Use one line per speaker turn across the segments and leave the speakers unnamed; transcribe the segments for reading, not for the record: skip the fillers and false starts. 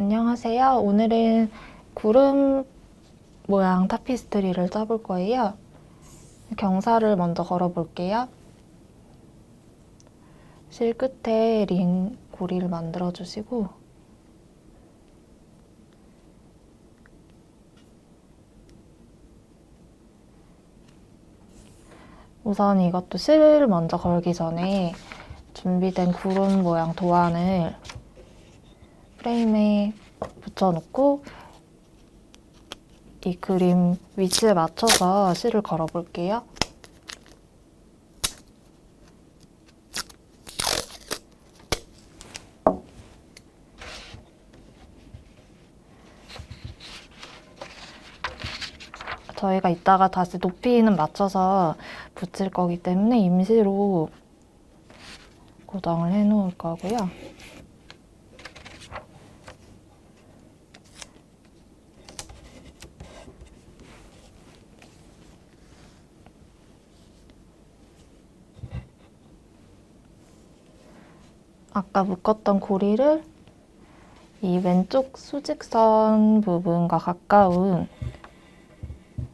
안녕하세요. 오늘은 구름 모양 타피스트리를 짜볼 거예요. 경사를 먼저 걸어볼게요. 실 끝에 링 고리를 만들어주시고 우선 이것도 실을 먼저 걸기 전에 준비된 구름 모양 도안을 프레임에 붙여놓고 이 그림 위치에 맞춰서 실을 걸어볼게요. 저희가 이따가 다시 높이는 맞춰서 붙일 거기 때문에 임시로 고정을 해 놓을 거고요. 아까 묶었던 고리를 이 왼쪽 수직선 부분과 가까운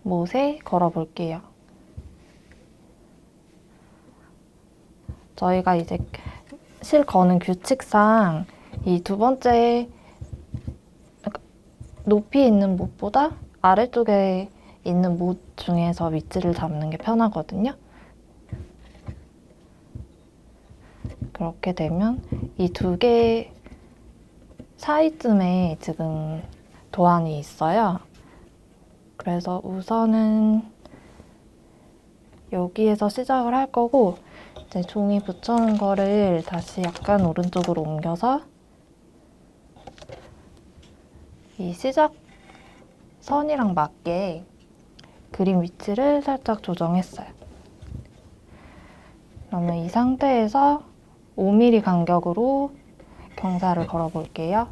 못에 걸어볼게요. 저희가 이제 실 거는 규칙상 이 두 번째 높이 있는 못보다 아래쪽에 있는 못 중에서 위치를 잡는 게 편하거든요. 그렇게 되면 이 두 개 사이쯤에 지금 도안이 있어요. 그래서 우선은 여기에서 시작을 할 거고 이제 종이 붙여놓은 거를 다시 약간 오른쪽으로 옮겨서 이 시작 선이랑 맞게 그림 위치를 살짝 조정했어요. 그러면 이 상태에서 5mm 간격으로 경사를 걸어볼게요.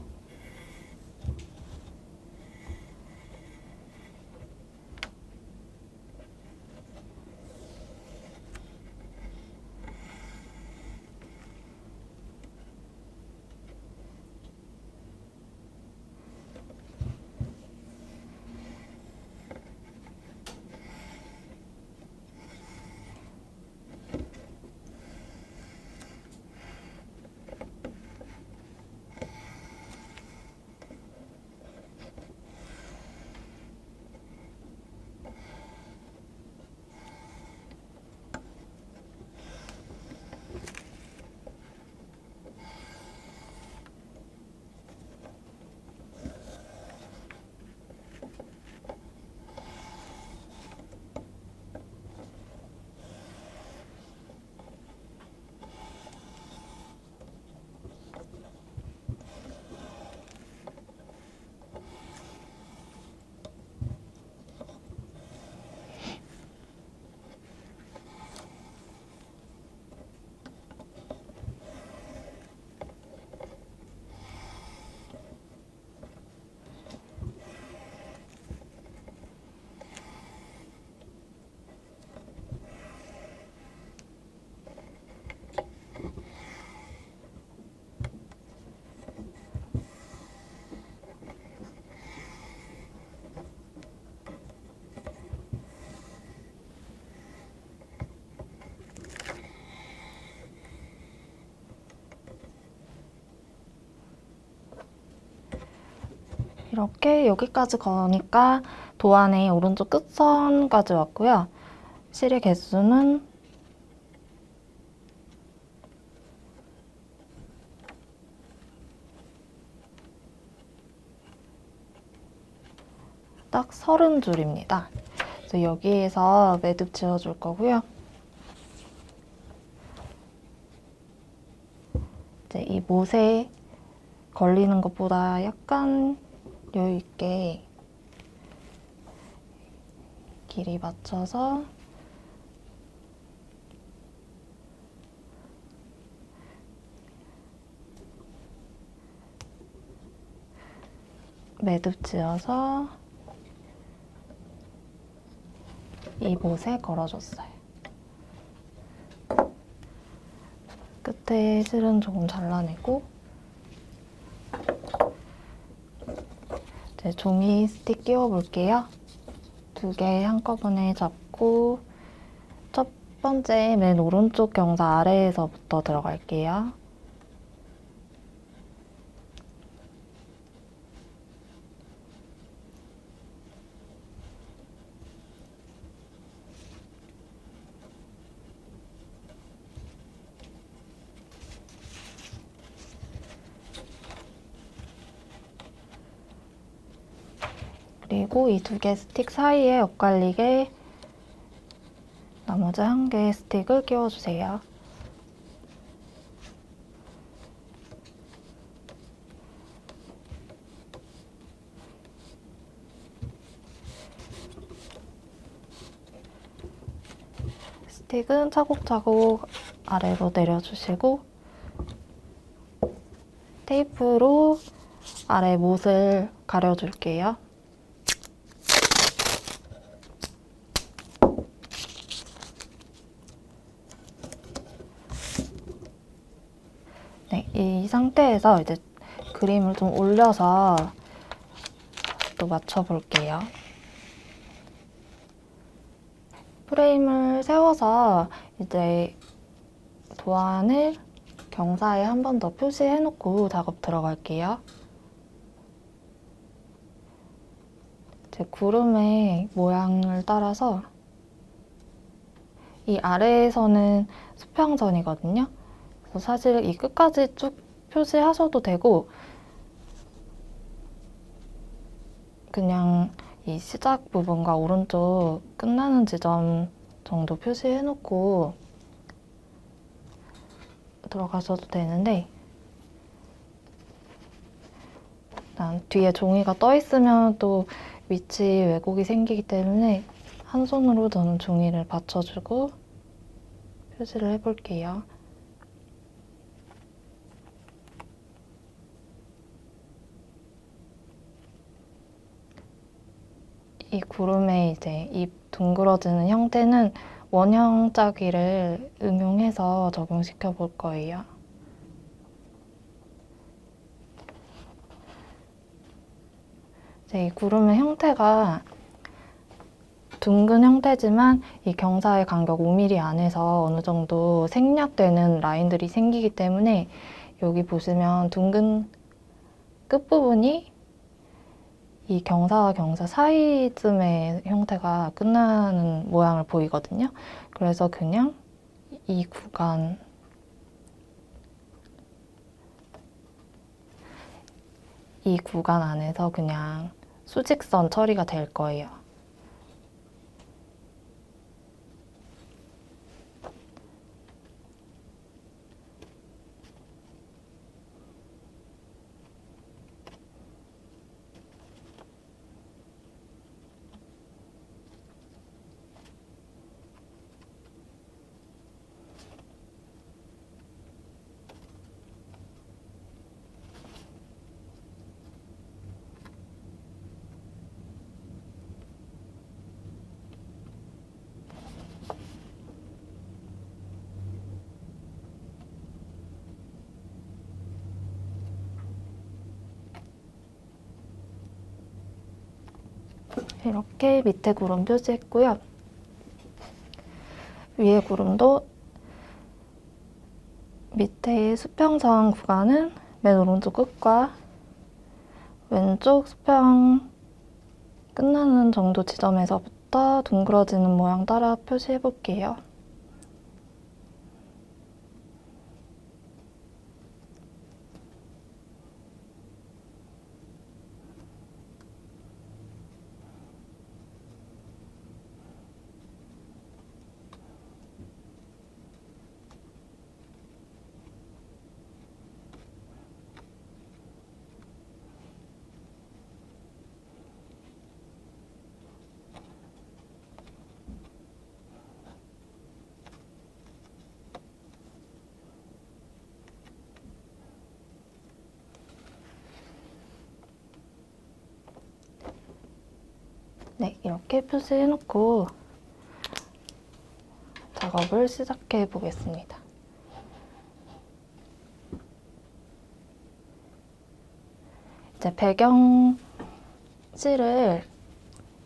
이렇게 여기까지 거니까 도안의 오른쪽 끝선까지 왔고요. 실의 개수는 딱 30줄입니다. 그래서 여기에서 매듭 지어줄 거고요. 이제 이 못에 걸리는 것보다 약간 여유 있게 길이 맞춰서 매듭 지어서 이 못에 걸어줬어요. 끝에 실은 조금 잘라내고 이제 종이 스틱 끼워 볼게요. 2개 한꺼번에 잡고 첫 번째 맨 오른쪽 경사 아래에서부터 들어갈게요. 그리고 이 2개 스틱 사이에 엇갈리게 나머지 1개의 스틱을 끼워주세요. 스틱은 차곡차곡 아래로 내려주시고 테이프로 아래 못을 가려줄게요. 네, 이 상태에서 이제 그림을 좀 올려서 또 맞춰볼게요. 프레임을 세워서 이제 도안을 경사에 한 번 더 표시해놓고 작업 들어갈게요. 제 구름의 모양을 따라서 이 아래에서는 수평선이거든요. 그래서 사실 이 끝까지 쭉 표시하셔도 되고 그냥 이 시작 부분과 오른쪽 끝나는 지점 정도 표시해놓고 들어가셔도 되는데 일단 뒤에 종이가 떠 있으면 또 위치 왜곡이 생기기 때문에 한 손으로 저는 종이를 받쳐주고 표시를 해볼게요. 이 구름의 이제 이 둥그러지는 형태는 원형 짜기를 응용해서 적용시켜 볼 거예요. 이제 이 구름의 형태가 둥근 형태지만 이 경사의 간격 5mm 안에서 어느 정도 생략되는 라인들이 생기기 때문에 여기 보시면 둥근 끝부분이 이 경사와 경사 사이쯤의 형태가 끝나는 모양을 보이거든요. 그래서 그냥 이 구간 안에서 그냥 수직선 처리가 될 거예요. 이렇게 밑에 구름 표시했고요. 위에 구름도 밑에 수평선 구간은 맨 오른쪽 끝과 왼쪽 수평 끝나는 정도 지점에서부터 둥그러지는 모양 따라 표시해 볼게요. 네, 이렇게 표시해놓고 작업을 시작해 보겠습니다. 이제 배경 실을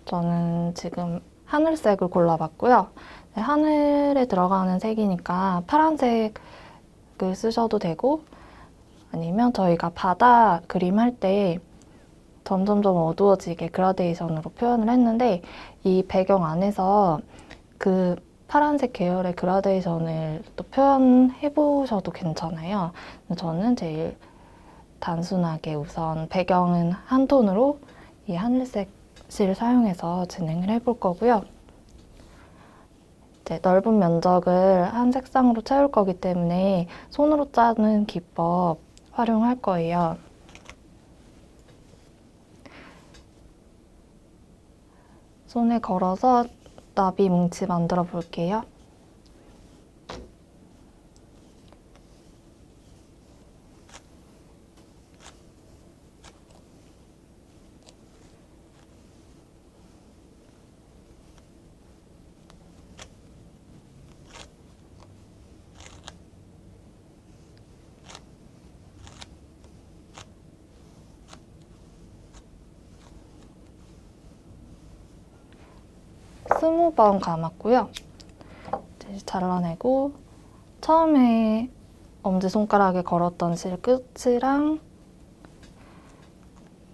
저는 지금 하늘색을 골라봤고요. 네, 하늘에 들어가는 색이니까 파란색을 쓰셔도 되고, 아니면 저희가 바다 그림 할 때 점점점 어두워지게 그라데이션으로 표현을 했는데, 이 배경 안에서 그 파란색 계열의 그라데이션을 또 표현해 보셔도 괜찮아요. 저는 제일 단순하게 우선 배경은 한 톤으로 이 하늘색 실 사용해서 진행을 해볼 거고요. 이제 넓은 면적을 한 색상으로 채울 거기 때문에 손으로 짜는 기법 활용할 거예요. 손에 걸어서 나비 뭉치 만들어 볼게요. 스무 번 감았고요. 이제 잘라내고 처음에 엄지손가락에 걸었던 실 끝이랑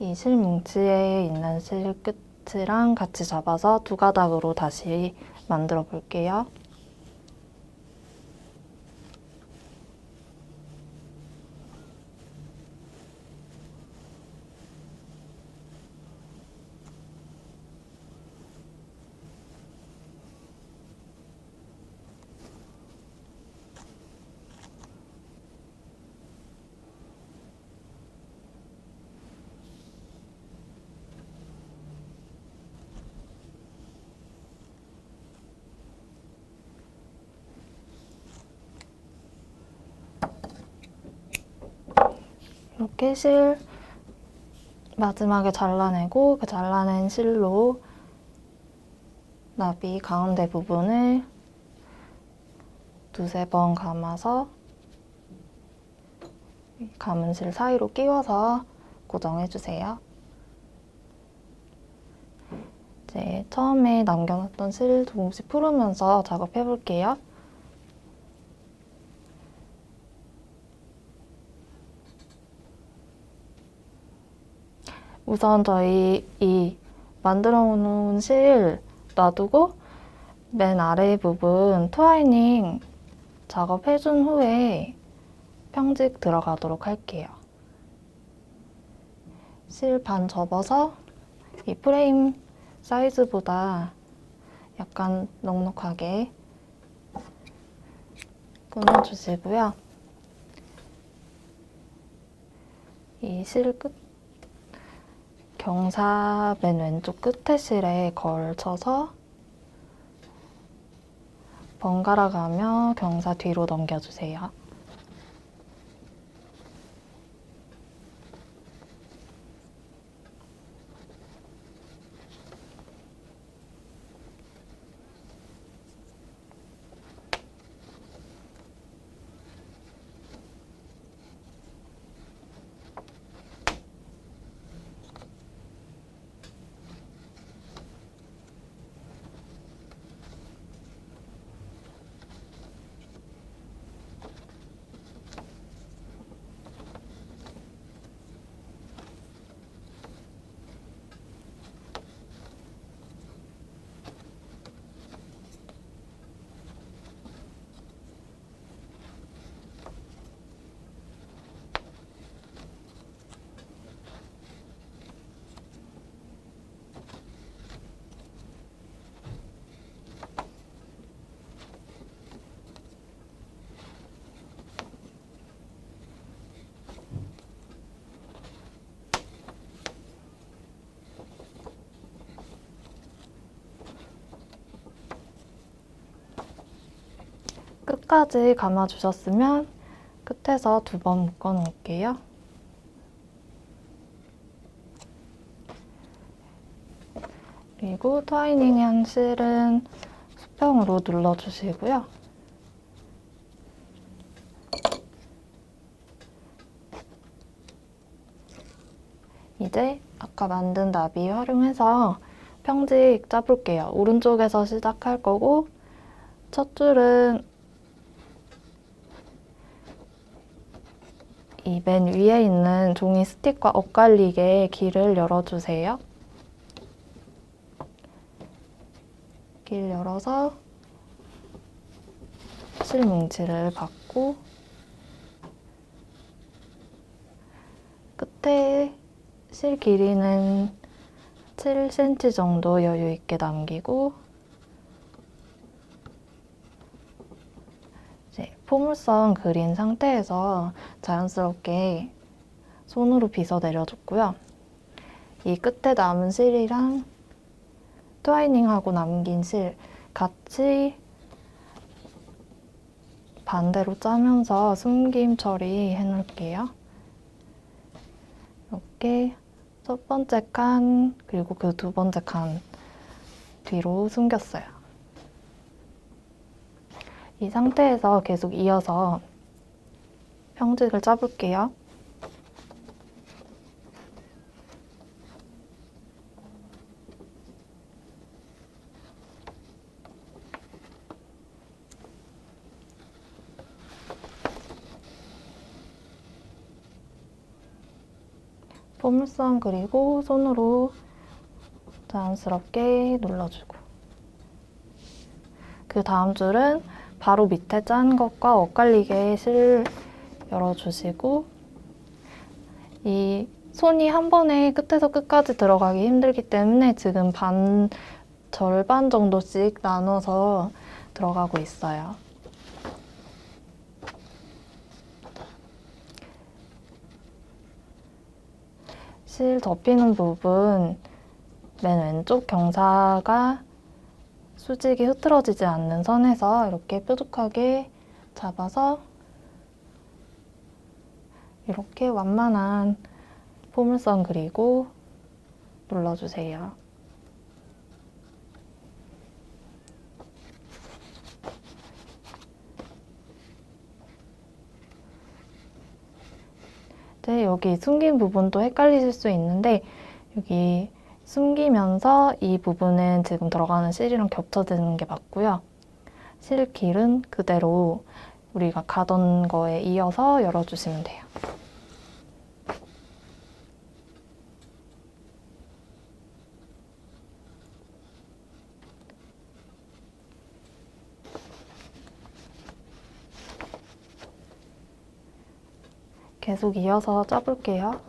이 실 뭉치에 있는 실 끝이랑 같이 잡아서 두 가닥으로 다시 만들어 볼게요. 이렇게 실 마지막에 잘라내고 그 잘라낸 실로 나비 가운데 부분을 두세 번 감아서 감은 실 사이로 끼워서 고정해주세요. 이제 처음에 남겨놨던 실 조금씩 풀으면서 작업해볼게요. 우선 저희 이 만들어 놓은 실 놔두고 맨 아래 부분 트와이닝 작업해준 후에 평직 들어가도록 할게요. 실 반 접어서 이 프레임 사이즈보다 약간 넉넉하게 끊어주시고요. 이 실 끝 경사 맨 왼쪽 끝에 실에 걸쳐서 번갈아 가며 경사 뒤로 넘겨주세요. 끝까지 감아주셨으면 끝에서 두 번 묶어 놓을게요. 그리고 트와이닝한 실은 수평으로 눌러주시고요. 이제 아까 만든 나비 활용해서 평직 짜볼게요. 오른쪽에서 시작할 거고 첫 줄은 이 맨 위에 있는 종이 스틱과 엇갈리게 길을 열어주세요. 길 열어서 실 뭉치를 받고 끝에 실 길이는 7cm 정도 여유 있게 남기고 이제 포물선 그린 상태에서 자연스럽게 손으로 빗어 내려줬고요. 이 끝에 남은 실이랑 트와이닝하고 남긴 실 같이 반대로 짜면서 숨김 처리해 놓을게요. 이렇게 첫 번째 칸 그리고 그 두 번째 칸 뒤로 숨겼어요. 이 상태에서 계속 이어서 평직을 짜볼게요. 포물선 그리고 손으로 자연스럽게 눌러주고 그 다음 줄은 바로 밑에 짠 것과 엇갈리게 실 열어주시고 이 손이 한 번에 끝에서 끝까지 들어가기 힘들기 때문에 지금 절반 정도씩 나눠서 들어가고 있어요. 실 덮이는 부분 맨 왼쪽 경사가 수직이 흐트러지지 않는 선에서 이렇게 뾰족하게 잡아서 이렇게 완만한 포물선 그리고 눌러주세요. 네, 여기 숨긴 부분도 헷갈리실 수 있는데 여기 숨기면서 이 부분은 지금 들어가는 실이랑 겹쳐지는 게 맞고요. 실 길은 그대로 우리가 가던 거에 이어서 열어주시면 돼요. 계속 이어서 짜볼게요.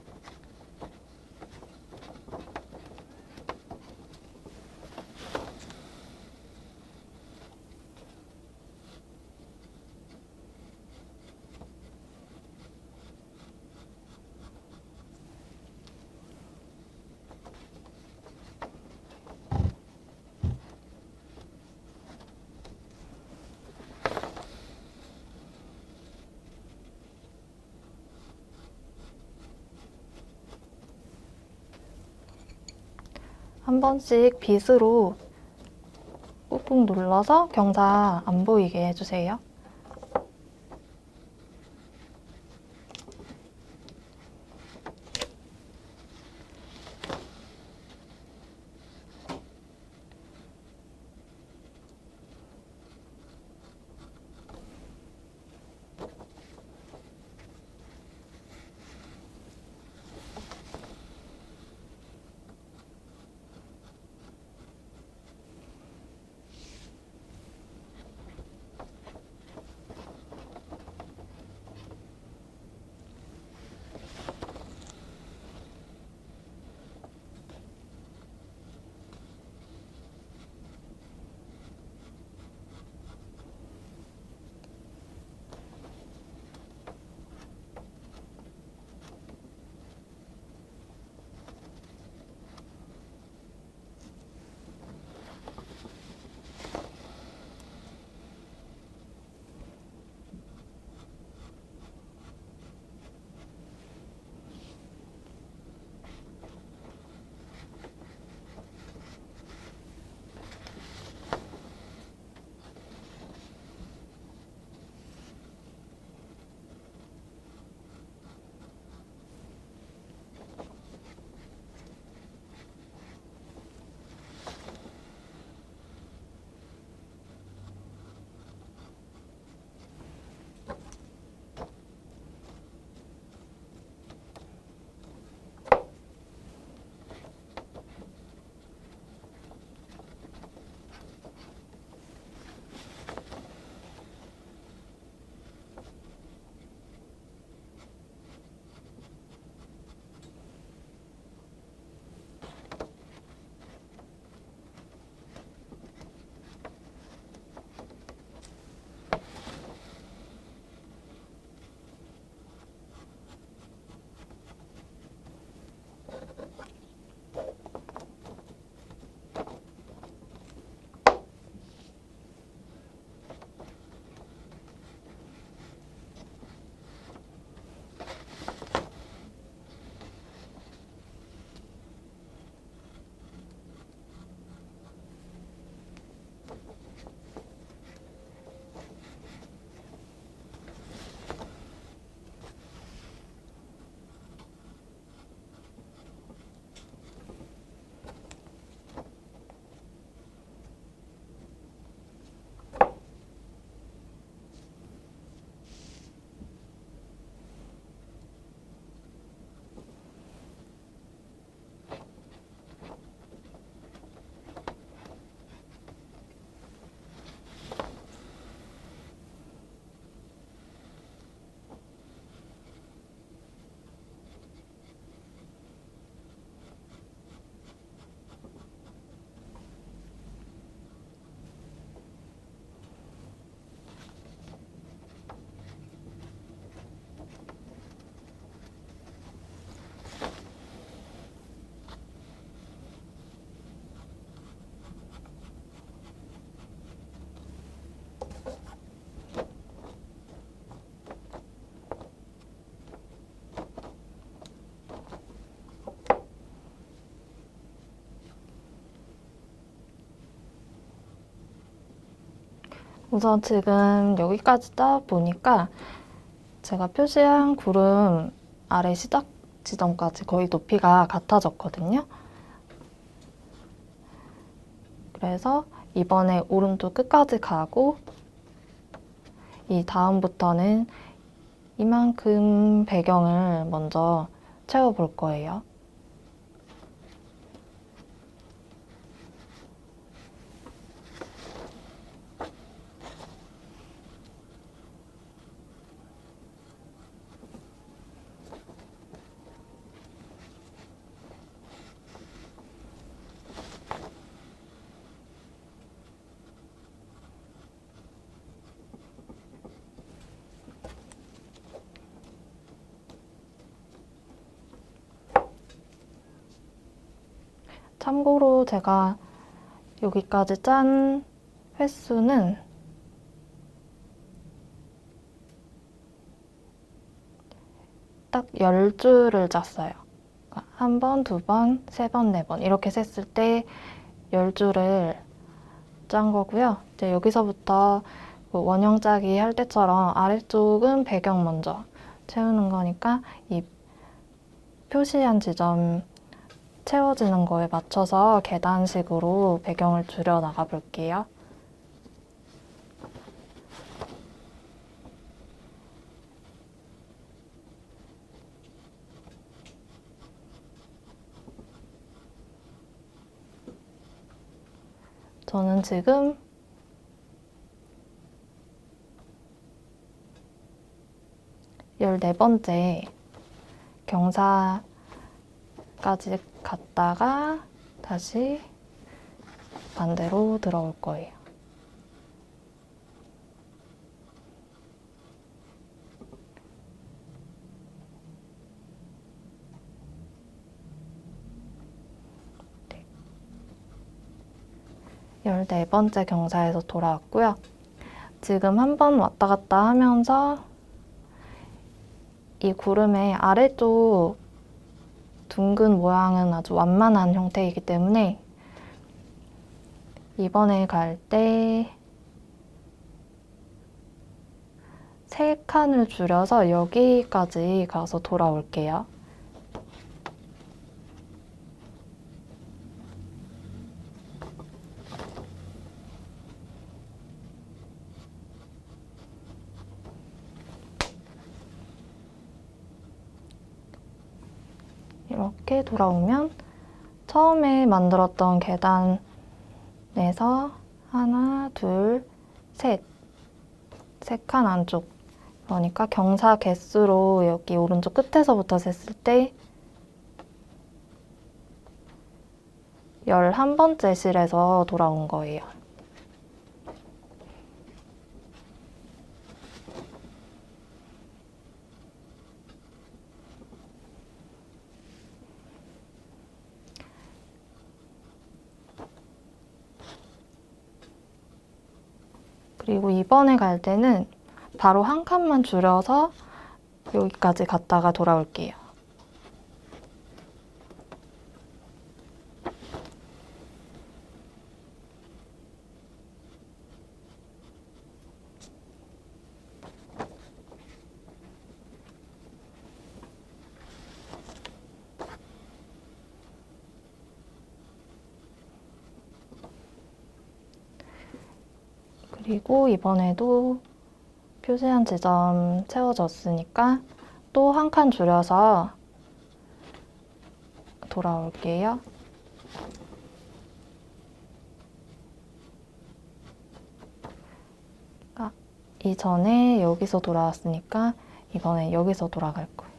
한 번씩 빗으로 꾹꾹 눌러서 경사 안 보이게 해주세요. 우선 지금 여기까지 짜 보니까 제가 표시한 구름 아래 시작 지점까지 거의 높이가 같아졌거든요. 그래서 이번에 오른쪽 끝까지 가고 이 다음부터는 이만큼 배경을 먼저 채워볼 거예요. 참고로 제가 여기까지 짠 횟수는 딱 10줄을 짰어요. 한 번, 두 번, 세 번, 네 번 이렇게 셌을 때 10줄을 짠 거고요. 이제 여기서부터 원형 짜기 할 때처럼 아래쪽은 배경 먼저 채우는 거니까 이 표시한 지점 채워지는 거에 맞춰서 계단식으로 배경을 줄여 나가 볼게요. 저는 지금 열네 번째 경사까지 갔다가 다시 반대로 들어올 거예요. 네. 14번째 경사에서 돌아왔고요. 지금 한 번 왔다 갔다 하면서 이 구름의 아래쪽 둥근 모양은 아주 완만한 형태이기 때문에 이번에 갈 때 3칸을 줄여서 여기까지 가서 돌아올게요. 이렇게 돌아오면 처음에 만들었던 계단에서 하나, 둘, 셋, 3칸 안쪽, 그러니까 경사 개수로 여기 오른쪽 끝에서부터 셌을 때 11번째 실에서 돌아온 거예요. 그리고 이번에 갈 때는 바로 한 칸만 줄여서 여기까지 갔다가 돌아올게요. 그리고 이번에도 표시한 지점 채워졌으니까 또 한 칸 줄여서 돌아올게요. 이전에 여기서 돌아왔으니까 이번에 여기서 돌아갈 거예요.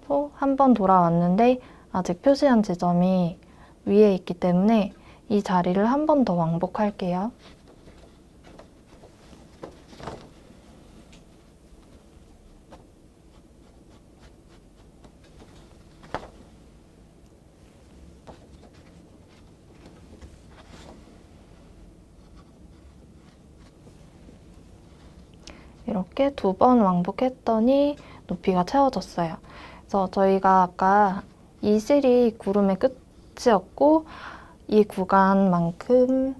또 한 번 돌아왔는데 아직 표시한 지점이 위에 있기 때문에 이 자리를 한 번 더 왕복할게요. 이렇게 2번 왕복했더니 높이가 채워졌어요. 그래서 저희가 아까 이 실이 구름의 끝이었고 이 구간만큼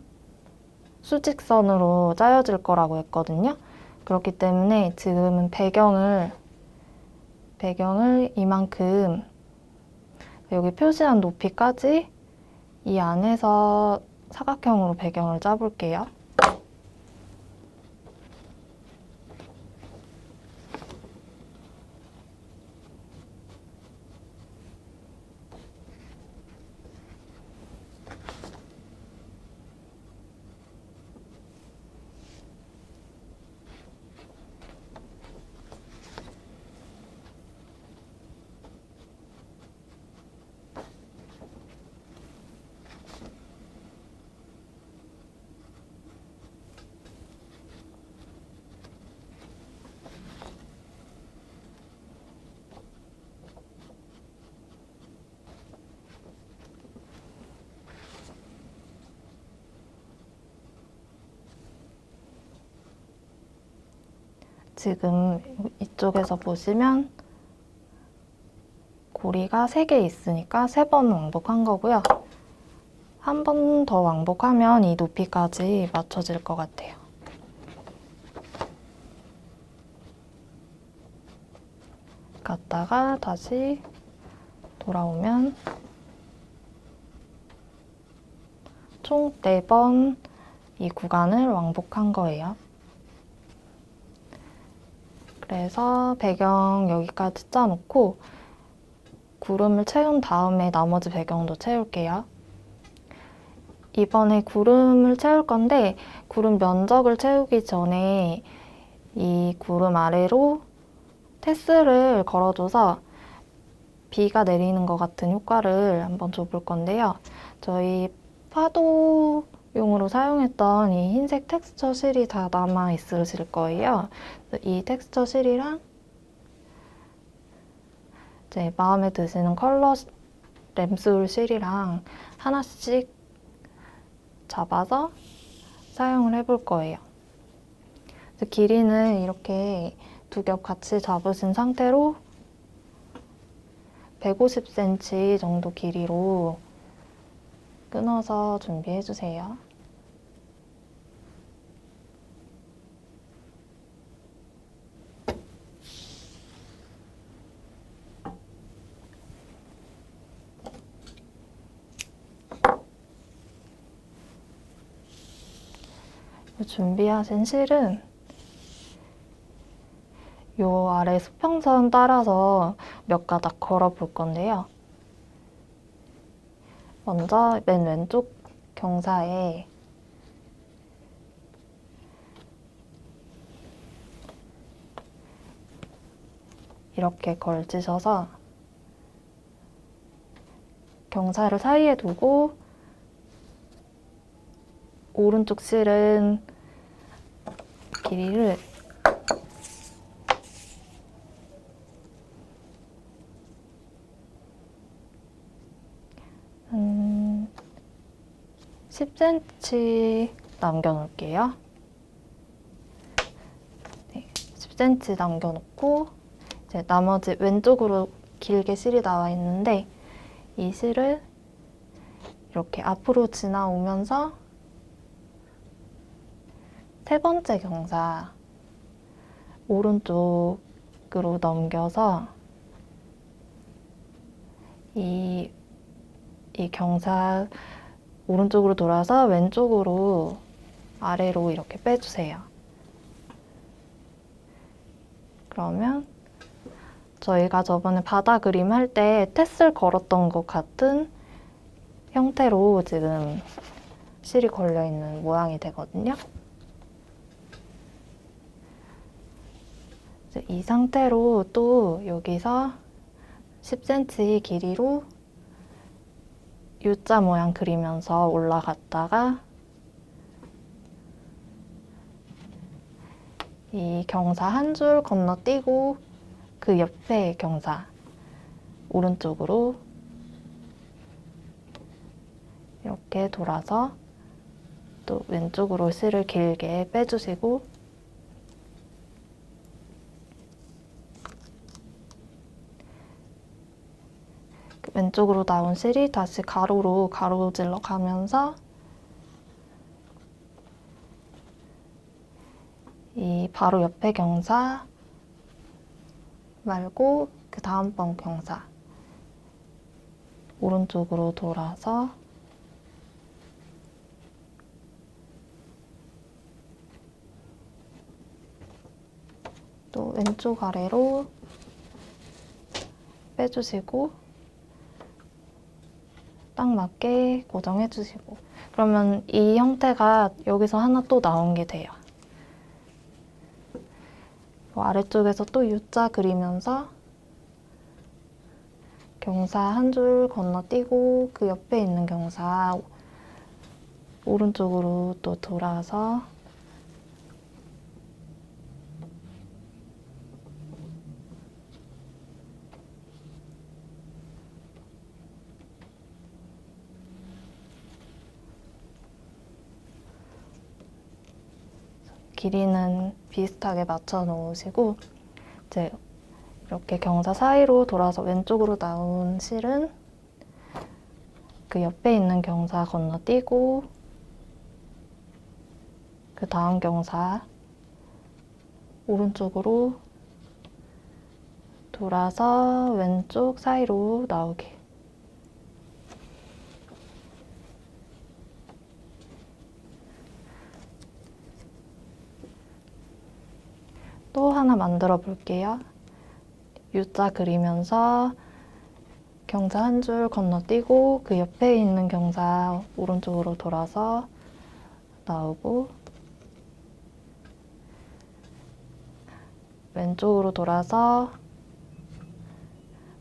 수직선으로 짜여질 거라고 했거든요. 그렇기 때문에 지금은 배경을 이만큼 여기 표시한 높이까지 이 안에서 사각형으로 배경을 짜볼게요. 지금 이쪽에서 보시면 고리가 3개 있으니까 3번 왕복한 거고요. 한 번 더 왕복하면 이 높이까지 맞춰질 것 같아요. 갔다가 다시 돌아오면 총 4번 이 구간을 왕복한 거예요. 그래서 배경 여기까지 짜놓고 구름을 채운 다음에 나머지 배경도 채울게요. 이번에 구름을 채울 건데 구름 면적을 채우기 전에 이 구름 아래로 테스를 걸어줘서 비가 내리는 것 같은 효과를 한번 줘볼 건데요. 저희 파도용으로 사용했던 이 흰색 텍스처 실이 다 남아 있으실 거예요. 이 텍스처 실이랑 이제 마음에 드시는 컬러 램술 실이랑 하나씩 잡아서 사용을 해볼 거예요. 길이는 이렇게 2겹 같이 잡으신 상태로 150cm 정도 길이로 끊어서 준비해 주세요. 준비하신 실은 요 아래 수평선 따라서 몇 가닥 걸어 볼 건데요. 먼저 맨 왼쪽 경사에 이렇게 걸치셔서 경사를 사이에 두고 오른쪽 실은 길이를 10cm 남겨놓을게요. 네, 10cm 남겨놓고 이제 나머지 왼쪽으로 길게 실이 나와 있는데 이 실을 이렇게 앞으로 지나오면서 3번째 경사 오른쪽으로 넘겨서 이 경사 오른쪽으로 돌아서 왼쪽으로 아래로 이렇게 빼주세요. 그러면 저희가 저번에 바다 그림 할 때 테슬 걸었던 것 같은 형태로 지금 실이 걸려있는 모양이 되거든요. 이 상태로 또 여기서 10cm 길이로 U자 모양 그리면서 올라갔다가 이 경사 한 줄 건너뛰고 그 옆에 경사 오른쪽으로 이렇게 돌아서 또 왼쪽으로 실을 길게 빼주시고 왼쪽으로 나온 실이 다시 가로로 가로질러 가면서 이 바로 옆에 경사 말고 그 다음번 경사 오른쪽으로 돌아서 또 왼쪽 아래로 빼주시고 딱 맞게 고정해 주시고 그러면 이 형태가 여기서 하나 또 나온 게 돼요. 아래쪽에서 또 U자 그리면서 경사 한 줄 건너뛰고 그 옆에 있는 경사 오른쪽으로 또 돌아서 길이는 비슷하게 맞춰 놓으시고 이제 이렇게 경사 사이로 돌아서 왼쪽으로 나온 실은 그 옆에 있는 경사 건너뛰고 그 다음 경사 오른쪽으로 돌아서 왼쪽 사이로 나오게. 또 하나 만들어 볼게요. U자 그리면서 경사 한 줄 건너뛰고 그 옆에 있는 경사 오른쪽으로 돌아서 나오고 왼쪽으로 돌아서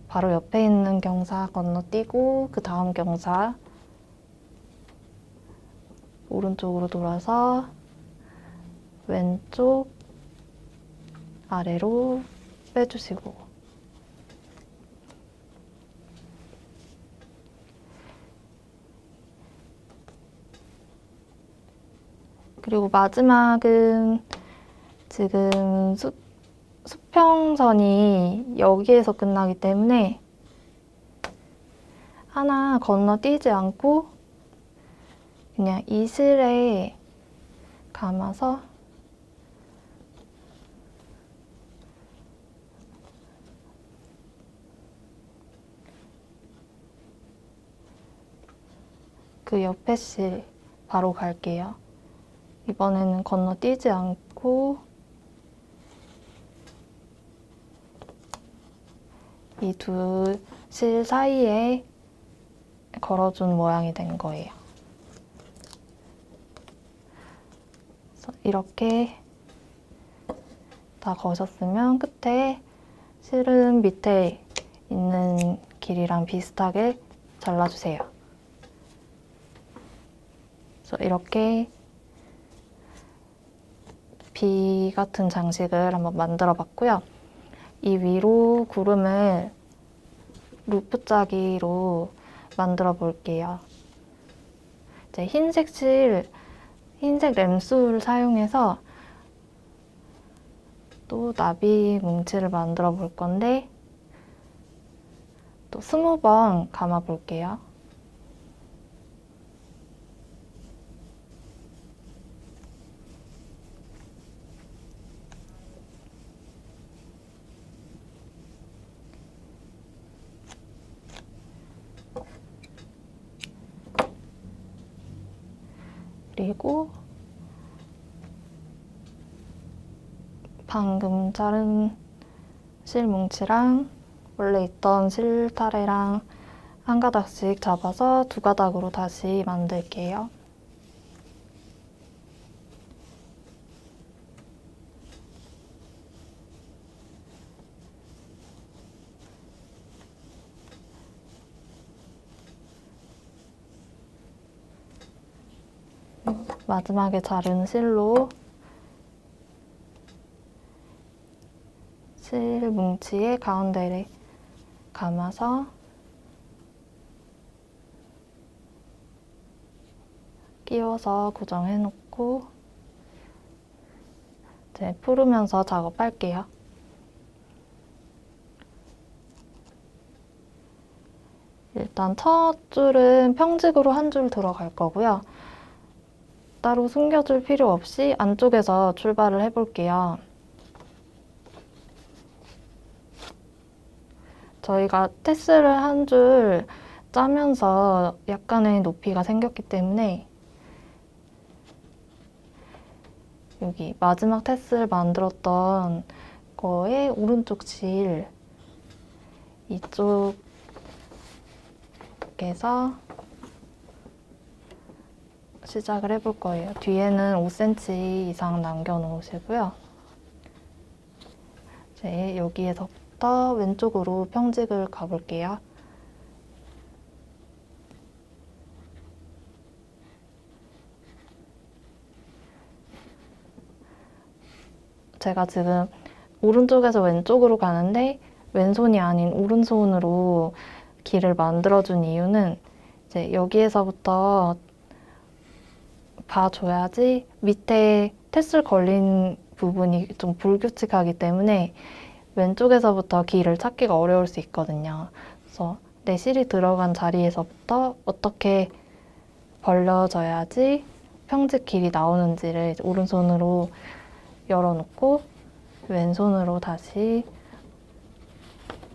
바로 옆에 있는 경사 건너뛰고 그 다음 경사 오른쪽으로 돌아서 왼쪽 아래로 빼주시고 그리고 마지막은 지금 수평선이 여기에서 끝나기 때문에 하나 건너뛰지 않고 그냥 이 실에 감아서 그 옆에 실 바로 갈게요. 이번에는 건너뛰지 않고 이 두 실 사이에 걸어준 모양이 된 거예요. 그래서 이렇게 다 거셨으면 끝에 실은 밑에 있는 길이랑 비슷하게 잘라주세요. 그래서 이렇게 비 같은 장식을 한번 만들어 봤고요. 이 위로 구름을 루프 짜기로 만들어 볼게요. 이제 흰색 램수를 사용해서 또 나비 뭉치를 만들어 볼 건데 또 20번 감아 볼게요. 그리고 방금 자른 실 뭉치랑 원래 있던 실타래랑 한 가닥씩 잡아서 두 가닥으로 다시 만들게요. 마지막에 자른 실로 실 뭉치의 가운데를 감아서 끼워서 고정해 놓고 이제 풀으면서 작업할게요. 일단 첫 줄은 평직으로 한 줄 들어갈 거고요. 따로 숨겨줄 필요 없이 안쪽에서 출발을 해볼게요. 저희가 테스를 한 줄 짜면서 약간의 높이가 생겼기 때문에 여기 마지막 테스를 만들었던 거에 오른쪽 실 이쪽에서 시작을 해볼 거예요. 뒤에는 5cm 이상 남겨놓으시고요. 이제 여기에서부터 왼쪽으로 평직을 가볼게요. 제가 지금 오른쪽에서 왼쪽으로 가는데 왼손이 아닌 오른손으로 길을 만들어준 이유는 이제 여기에서부터 봐줘야지 밑에 테슬 걸린 부분이 좀 불규칙하기 때문에 왼쪽에서부터 길을 찾기가 어려울 수 있거든요. 그래서 내 실이 들어간 자리에서부터 어떻게 벌려져야지 평직 길이 나오는지를 오른손으로 열어놓고 왼손으로 다시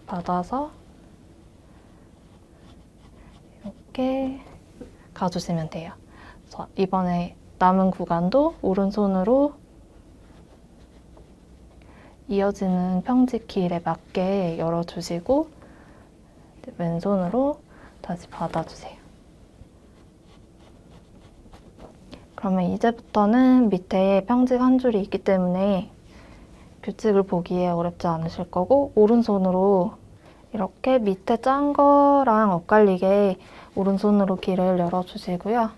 받아서 이렇게 가주시면 돼요. 그래서 이번에 남은 구간도 오른손으로 이어지는 평직 길에 맞게 열어주시고 왼손으로 다시 받아주세요. 그러면 이제부터는 밑에 평직 한 줄이 있기 때문에 규칙을 보기에 어렵지 않으실 거고 오른손으로 이렇게 밑에 짠 거랑 엇갈리게 오른손으로 길을 열어주시고요.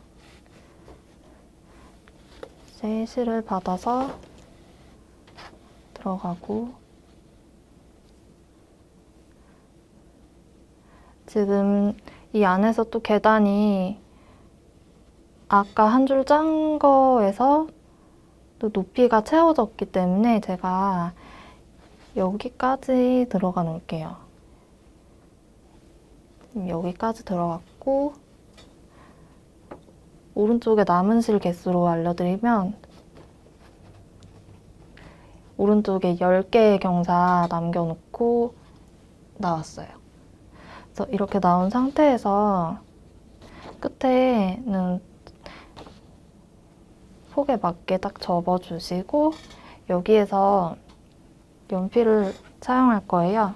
이제 실을 받아서 들어가고 지금 이 안에서 또 계단이 아까 한 줄 짠 거에서 또 높이가 채워졌기 때문에 제가 여기까지 들어가 놓을게요. 여기까지 들어갔고 오른쪽에 남은 실 개수로 알려드리면 오른쪽에 10개의 경사 남겨놓고 나왔어요. 그래서 이렇게 나온 상태에서 끝에는 폭에 맞게 딱 접어주시고 여기에서 연필을 사용할 거예요.